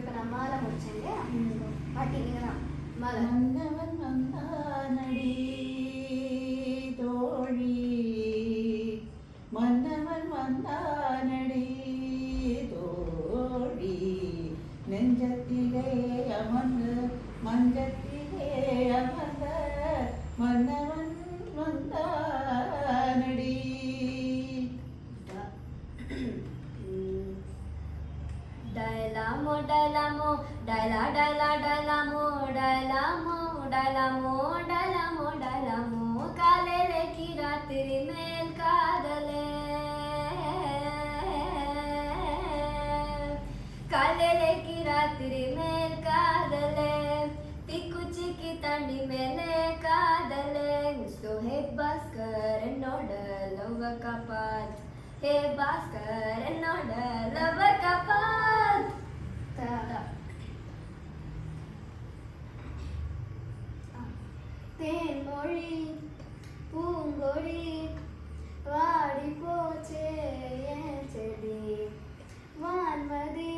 இப்போ நான் மாலை முடிச்சேன் இல்லையா பாட்டி நீங்கள் தான் மாலை. மன்னவன் வந்தானடி தோழி, மன்னவன் வந்தானடி தோழி, நெஞ்சத்திலே அமர்ந்து மஞ்சத்திலே அமர்ந்த மன்னவன் வந்தானடி. டயலாமோ டயலாமோ டயலா டயலா டயலாமோ டயலாமோ டயலாமோ டயலாமோ டயலாமோ காலையிலே की रात्रि மேல் காதலே காலையிலே की रात्रि மேல் காதலே தீக்குச்சி की தண்டி மேலே காதலே சோ ஹே பாஸ்கர் என்னோட லவ் கபாத் ஹே பாஸ்கர் என்னோட லவ் கபாத். தேன்மொழி பூங்கொடி வாடி போச்சே என் செடி வான்மதி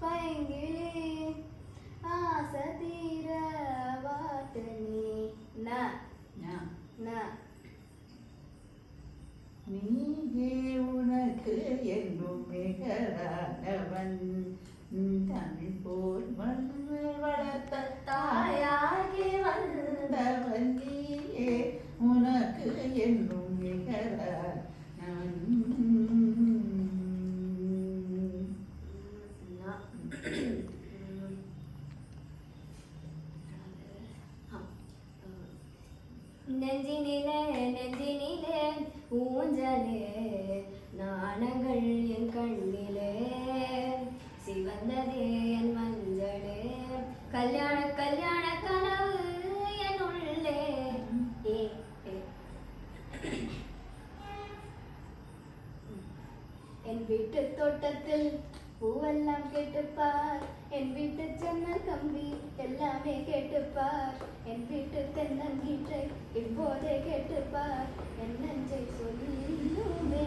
பைங்கிளி ஆசை தீர வாட்டு நீ நீயே உனக்கு என்றும் மிகரானவன், தமிழ் போல் மண்ணு வளர்த்த தாயாகி வந்தவன் நீயே உனக்கு என்றும் மிகரானவன். நெஞ்சினிலே நெஞ்சினிலே ஊஞ்சலே நாணங்கள் என் கண்ணிலே சிவந்ததே என் மஞ்சளே கல்யாண கல்யாண கனவு என் உள்ளே. என் வீட்டு தோட்டத்தில் பூவெல்லாம் கேட்டுப்பார், என் வீட்டு ஜன்னல் கம்பி எல்லாமே கேட்டுப்பார், என் வீட்டு தென்னங்கீற்றை இப்போதே கேட்டுப்பார், என் நெஞ்சை சொல்லுமே.